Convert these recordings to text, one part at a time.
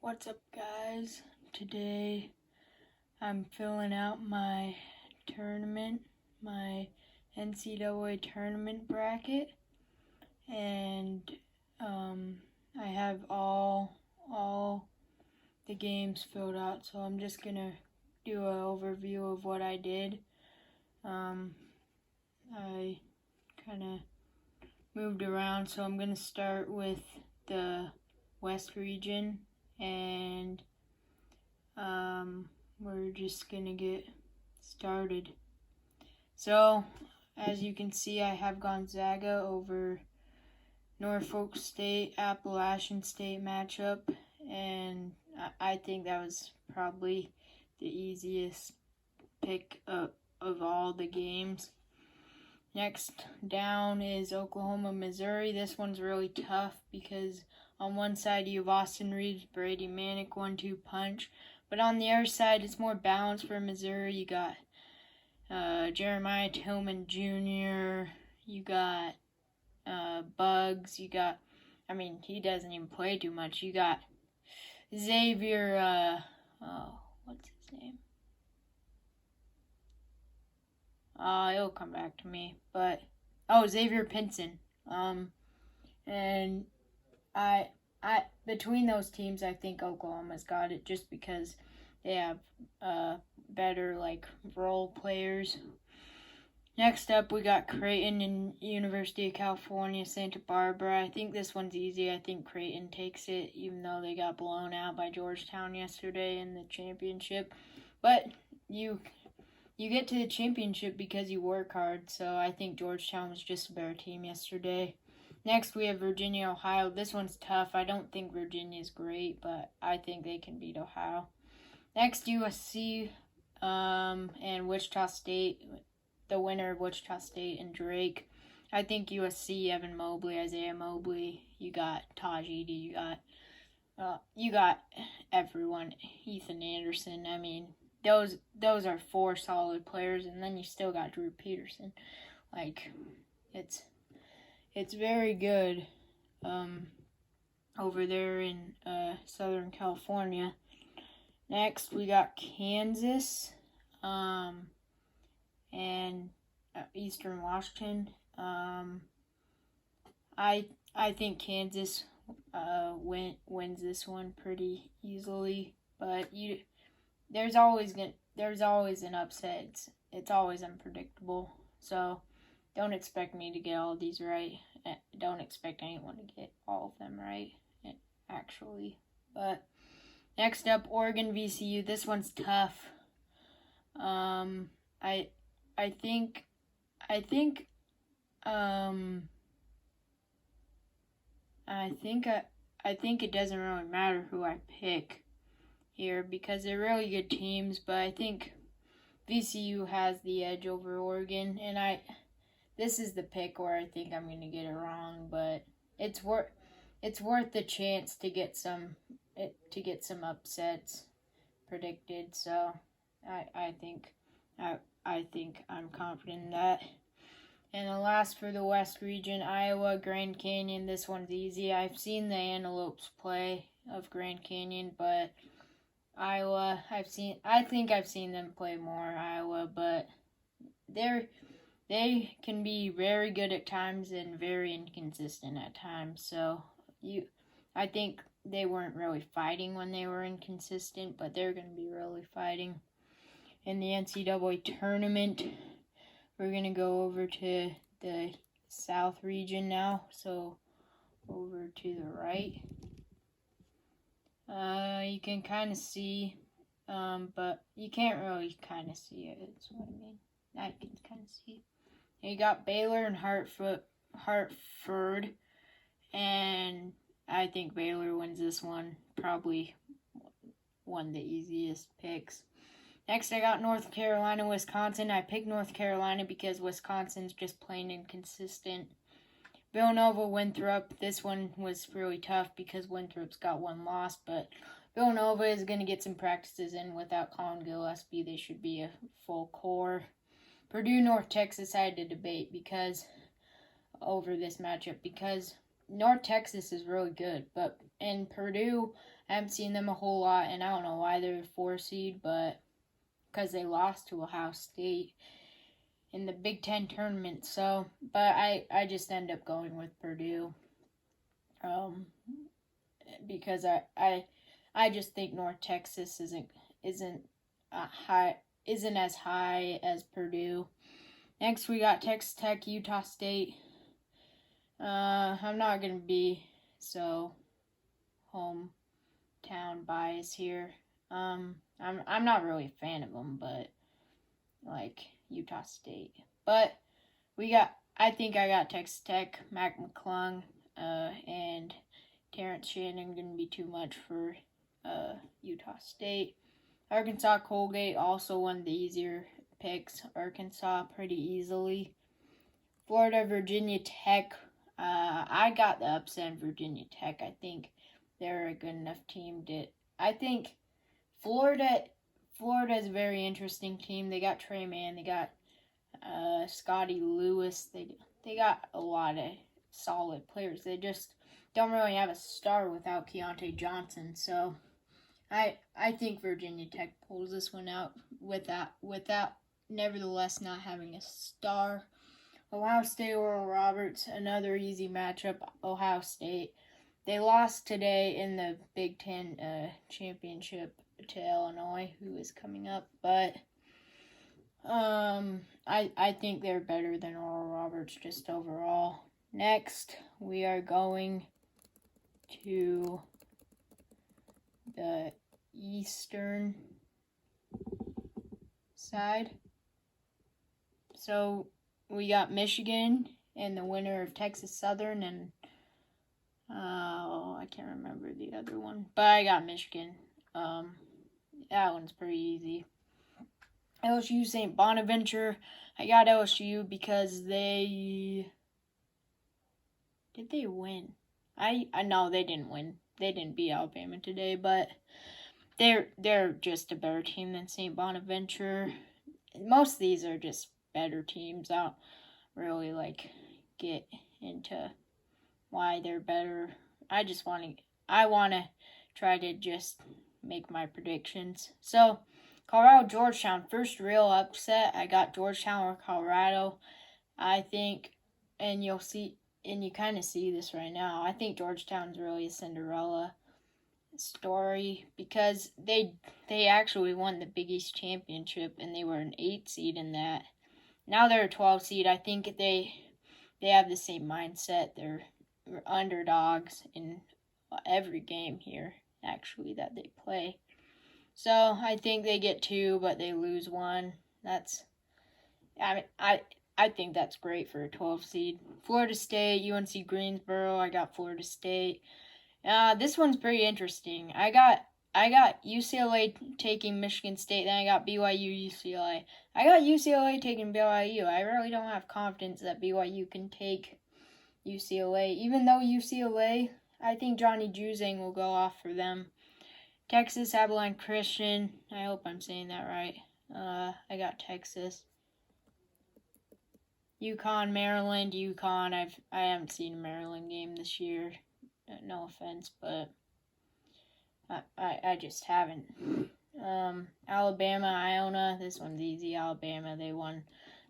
What's up, guys? Today I'm filling out my my NCAA tournament bracket, and I have all the games filled out, so I'm just gonna do an overview of what I did. I kind of moved around, so I'm gonna start with the West region, and we're just gonna get started. So, as you can see, I have Gonzaga over Norfolk State, Appalachian State matchup, and I think that was probably the easiest pick of all the games. Next down is Oklahoma, Missouri. This one's really tough because on one side you have Austin Reeves, Brady Manick, 1-2 punch. But on the other side, it's more balanced for Missouri. You got Jeremiah Tillman Jr., you got Bugs, he doesn't even play too much. You got Xavier, what's his name? It'll come back to me. But, Xavier Pinson. And I between those teams, I think Oklahoma's got it just because they have better role players. Next up, we got Creighton and University of California, Santa Barbara. I think this one's easy. I think Creighton takes it, even though they got blown out by Georgetown yesterday in the championship. But you get to the championship because you work hard, so I think Georgetown was just a better team yesterday. Next, we have Virginia, Ohio. This one's tough. I don't think Virginia's great, but I think they can beat Ohio. Next, USC and Wichita State. The winner of Wichita State and Drake. I think USC, Evan Mobley, Isaiah Mobley. You got Taj Edey. You got everyone. Ethan Anderson. I mean, those are four solid players, and then you still got Drew Peterson. It's very good over there in Southern California. Next, we got Kansas and Eastern Washington. I think Kansas wins this one pretty easily, but there's always an upset. It's always unpredictable. So don't expect me to get all of these right. Don't expect anyone to get all of them right, actually. But next up, Oregon VCU. This one's tough. I think it doesn't really matter who I pick here because they're really good teams, but I think VCU has the edge over Oregon, and this is the pick where I think I'm going to get it wrong, but it's worth the chance to get some upsets predicted. So I think I'm confident in that. And the last for the West region, Iowa, Grand Canyon. This one's easy. I've seen the Antelopes play of Grand Canyon, but Iowa, I think I've seen them play more, Iowa, but they can be very good at times and very inconsistent at times. So I think they weren't really fighting when they were inconsistent, but they're going to be really fighting. In the NCAA tournament, we're going to go over to the South region now, so over to the right. You can kind of see, but you can't really kind of see it, that's what I mean. I can kind of see. And you got Baylor and Hartford, and I think Baylor wins this one, probably one of the easiest picks. Next, I got North Carolina, Wisconsin. I picked North Carolina because Wisconsin's just plain inconsistent. Villanova, Winthrop. This one was really tough because Winthrop's got one loss, but Villanova is going to get some practices in without Colin Gillespie. They should be a full core. Purdue, North Texas, I had to debate over this matchup because North Texas is really good, but in Purdue, I haven't seen them a whole lot, and I don't know why they're a 4 seed, but because they lost to Ohio State in the Big Ten tournament. So, but I just end up going with Purdue, because I just think North Texas isn't isn't as high as Purdue. Next, we got Texas Tech, Utah State. I'm not gonna be so hometown bias here. I'm not really a fan of them, but like Utah State. But I think I got Texas Tech, Mac McClung, and Terrence Shannon gonna be too much for Utah State. Arkansas Colgate, also one of the easier picks. Arkansas pretty easily. Florida Virginia Tech. I got the upset in Virginia Tech. I think they're a good enough team I think Florida is a very interesting team. They got Trey Mann. They got Scotty Lewis. They got a lot of solid players. They just don't really have a star without Keontae Johnson. So I think Virginia Tech pulls this one out without nevertheless not having a star. Ohio State, Oral Roberts, another easy matchup. Ohio State. They lost today in the Big Ten championship to Illinois, who is coming up. But I think they're better than Oral Roberts just overall. Next, we are going to the eastern side. So we got Michigan and the winner of Texas Southern and I can't remember the other one, but I got Michigan. That one's pretty easy. LSU St. Bonaventure. I got LSU because did they win? I know they didn't win. They didn't beat Alabama today, but they're just a better team than St. Bonaventure. Most of these are just better teams. I don't really get into why they're better. I want to try to just make my predictions. So, Colorado Georgetown, first real upset. I got Georgetown or Colorado. I think, and you kind of see this right now. I think Georgetown's really a Cinderella story because they actually won the Big East championship and they were an 8 seed in that. Now they're a 12 seed. I think they have the same mindset. They're underdogs in every game here actually that they play. So I think they get 2, but they lose 1. I think that's great for a 12 seed. Florida State, UNC Greensboro. I got Florida State. This one's pretty interesting. I got UCLA taking Michigan State, then I got BYU UCLA. I got UCLA taking BYU. I really don't have confidence that BYU can take UCLA. Even though UCLA, I think Johnny Juzang will go off for them. Texas Abilene Christian. I hope I'm saying that right. I got Texas. UConn, Maryland. UConn. I haven't seen a Maryland game this year. No offense, but I just haven't. Alabama, Iona. This one's easy. Alabama. They won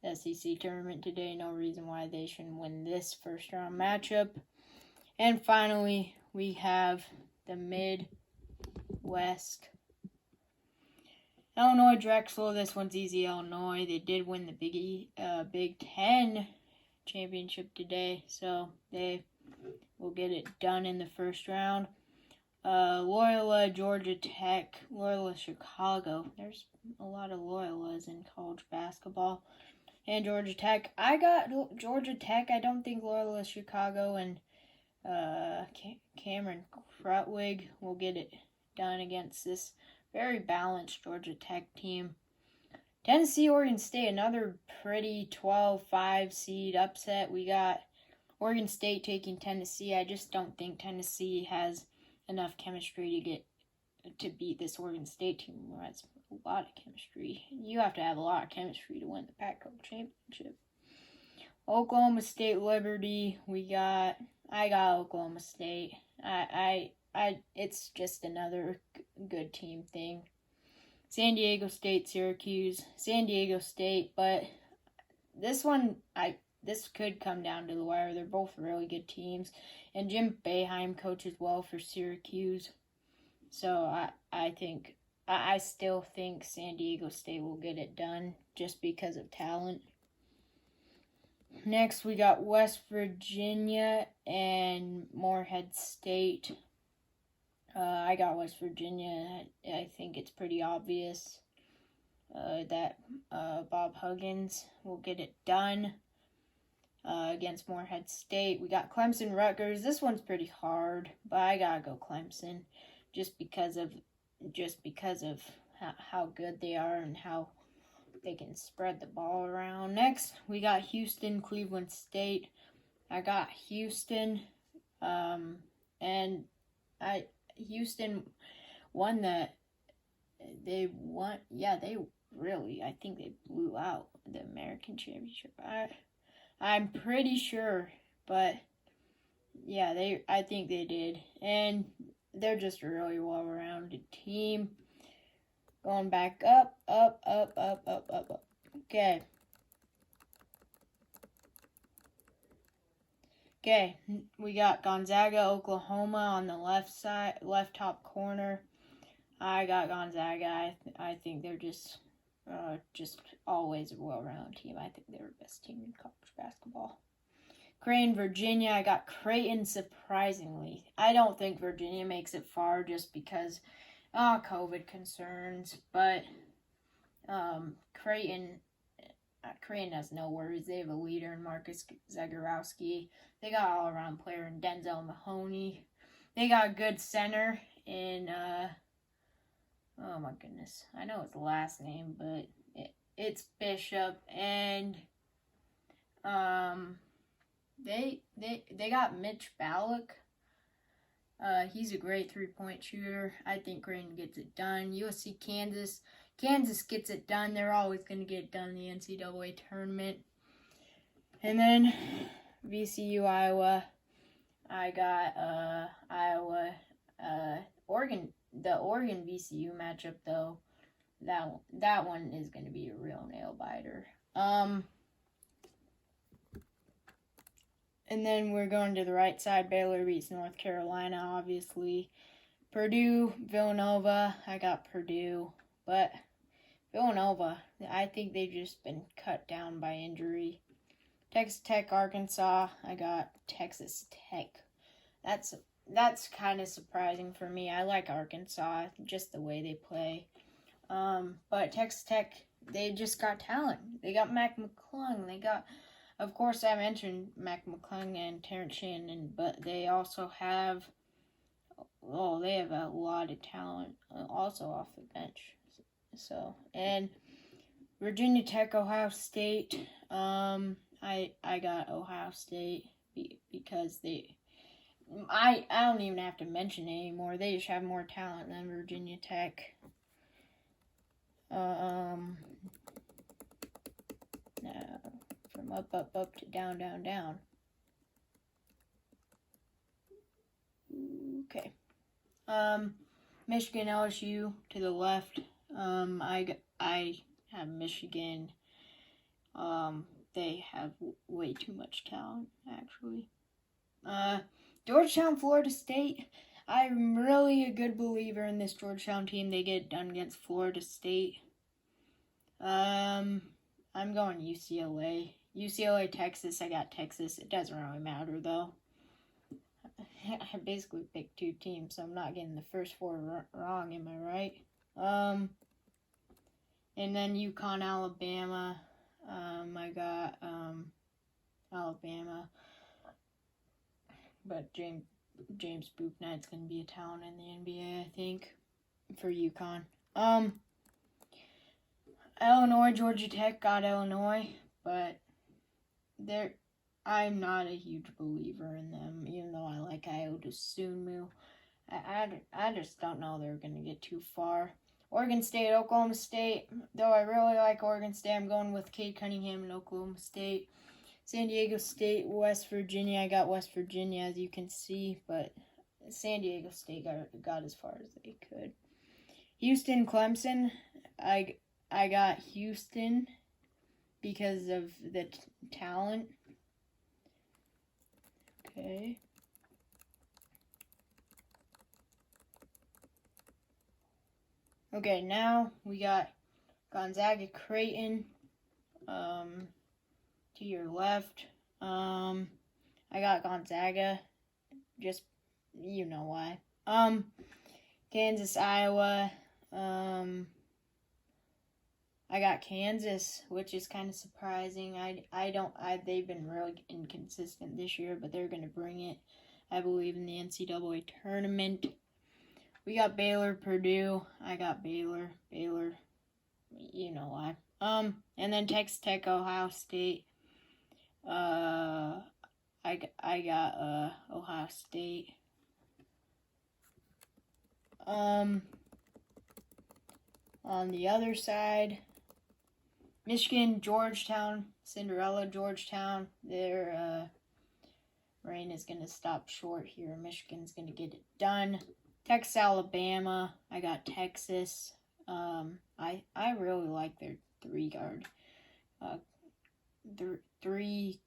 the SEC tournament today. No reason why they shouldn't win this first round matchup. And finally, we have the Midwest. Illinois Drexel. This one's easy. Illinois. They did win the Big Ten championship today, so they will get it done in the first round. Loyola, Georgia Tech, Loyola Chicago. There's a lot of Loyolas in college basketball. And Georgia Tech. I got Georgia Tech. I don't think Loyola Chicago and Cameron Krutwig will get it done against this very balanced Georgia Tech team. Tennessee, Oregon State, another pretty 12-5 seed upset. We got Oregon State taking Tennessee. I just don't think Tennessee has enough chemistry to beat this Oregon State team who has a lot of chemistry. You have to have a lot of chemistry to win the Pac-12 championship. Oklahoma State Liberty. I got Oklahoma State. It's just another good team thing. San Diego State, Syracuse. San Diego State, but this could come down to the wire. They're both really good teams, and Jim Boeheim coaches well for Syracuse. So I still think San Diego State will get it done just because of talent. Next, we got West Virginia and Morehead State. I got West Virginia. I think it's pretty obvious that Bob Huggins will get it done against Morehead State. We got Clemson Rutgers. This one's pretty hard, but I gotta go Clemson just because of how good they are and how they can spread the ball around. Next, we got Houston, Cleveland State. I got Houston, and Houston won they blew out the American Championship. I'm pretty sure, but yeah, I think they did, and they're just a really well-rounded team. Going back up. Okay. Okay, we got Gonzaga, Oklahoma on the left top corner. I got Gonzaga. I think they're just always a well-rounded team. I think they're the best team in college basketball. Creighton, Virginia. I got Creighton surprisingly. I don't think Virginia makes it far just because COVID concerns, but Creighton has no worries. They have a leader in Marcus Zagorowski. They got an all-around player in Denzel Mahoney. They got a good center in oh my goodness, I know his last name, but it's Bishop, and they got Mitch Ballack. He's a great three-point shooter. I think Creighton gets it done. USC, Kansas gets it done. They're always going to get it done in the NCAA tournament. And then VCU, Iowa. I got Iowa, Oregon. The Oregon VCU matchup, though, that one is going to be a real nail biter. And then we're going to the right side. Baylor beats North Carolina, obviously. Purdue, Villanova. I got Purdue. But Villanova, I think they've just been cut down by injury. Texas Tech, Arkansas. I got Texas Tech. That's kind of surprising for me. I like Arkansas, just the way they play. But Texas Tech, they just got talent. They got Mac McClung. They got... Of course, I mentioned Mac McClung and Terrence Shannon, but they also have, they have a lot of talent also off the bench. So, and Virginia Tech, Ohio State, I got Ohio State because I don't even have to mention it anymore. They just have more talent than Virginia Tech. Now, from up to down. Okay. Michigan, LSU to the left. I have Michigan. They have way too much talent, actually. Georgetown, Florida State. I'm really a good believer in this Georgetown team. They get it done against Florida State. I'm going UCLA. UCLA, Texas. I got Texas. It doesn't really matter, though. I basically picked two teams, so I'm not getting the first four wrong, am I right? And then UConn, Alabama. I got Alabama. But James Bouknight's going to be a talent in the NBA, I think, for UConn. Illinois, Georgia Tech got Illinois, but I'm not a huge believer in them, even though I like Iota Sumu. I just don't know they're going to get too far. Oregon State, Oklahoma State. Though I really like Oregon State, I'm going with Cade Cunningham and Oklahoma State. San Diego State, West Virginia. I got West Virginia, as you can see, but San Diego State got as far as they could. Houston, Clemson. I got Houston because of the talent. Okay. Okay, now we got Gonzaga, Creighton. To your left. I got Gonzaga. Just, you know why. Kansas, Iowa. I got Kansas, which is kind of surprising. They've been really inconsistent this year, but they're going to bring it, I believe, in the NCAA tournament. We got Baylor, Purdue. I got Baylor, you know why. And then Texas Tech, Ohio State. I got Ohio State. On the other side, Michigan, Georgetown, Cinderella, Georgetown. Their reign is gonna stop short here. Michigan's gonna get it done. Texas, Alabama. I got Texas. I really like their three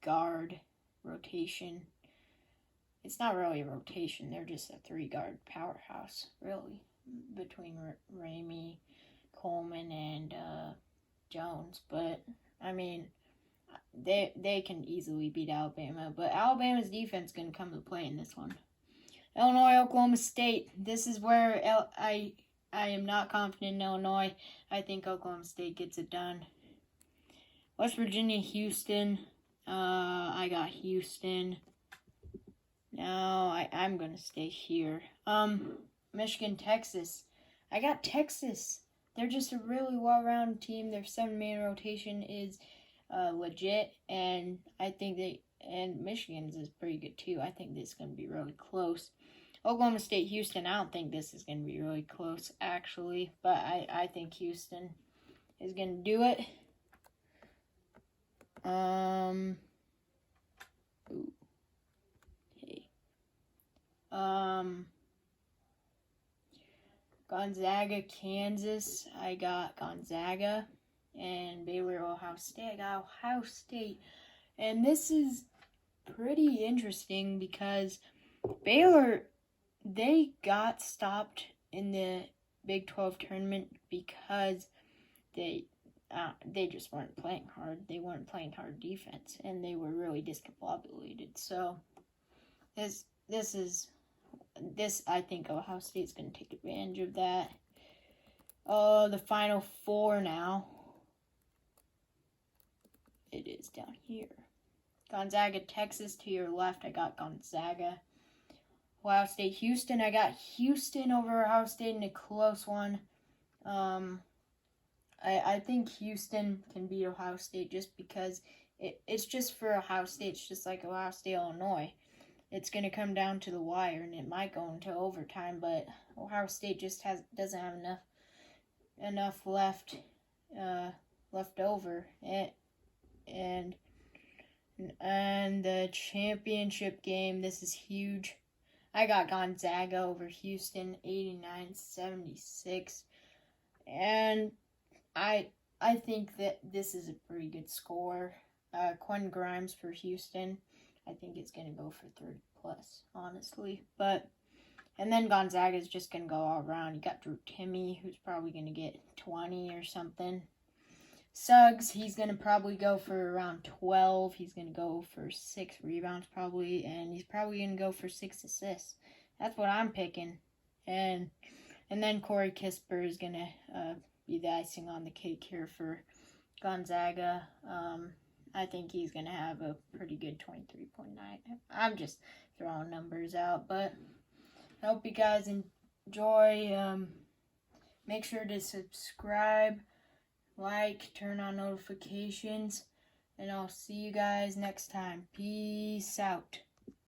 guard rotation. It's not really a rotation. They're just a 3-guard powerhouse, really, between Ramey, Coleman, and Jones. But I mean, they can easily beat Alabama. But Alabama's defense is going to come to play in this one. Illinois, Oklahoma State. This is where I am not confident in Illinois. I think Oklahoma State gets it done. West Virginia, Houston. I got Houston. No, I'm going to stay here. Michigan, Texas. I got Texas. They're just a really well-rounded team. Their 7-man rotation is legit, and I think and Michigan's is pretty good too. I think this is going to be really close. Oklahoma State, Houston. I don't think this is going to be really close, actually, but I think Houston is going to do it. Gonzaga, Kansas. I got Gonzaga. And Baylor, Ohio State. I got Ohio State. And this is pretty interesting because Baylor, they got stopped in the Big 12 tournament because they just weren't playing hard. They weren't playing hard defense, and they were really discombobulated. So this I think Ohio State's going to take advantage of that. The Final Four now. It is down here. Gonzaga, Texas to your left. I got Gonzaga. Ohio State, Houston. I got Houston over Ohio State in a close one. I think Houston can beat Ohio State just because it's just for Ohio State. It's just like Ohio State, Illinois. It's going to come down to the wire, and it might go into overtime, but Ohio State just doesn't have enough left over. And the championship game, this is huge. I got Gonzaga over Houston, 89-76. And I think that this is a pretty good score. Quentin Grimes for Houston. I think it's going to go for 30 plus, honestly. And then Gonzaga is just going to go all around. You got Drew Timme, who's probably going to get 20 or something. Suggs, he's going to probably go for around 12. He's going to go for 6 rebounds probably, and he's probably going to go for 6 assists. That's what I'm picking. And then Corey Kispert is going to be the icing on the cake here for Gonzaga. I think he's going to have a pretty good 23.9. I'm just throwing numbers out, but I hope you guys enjoy. Make sure to subscribe, like, turn on notifications, and I'll see you guys next time. Peace out.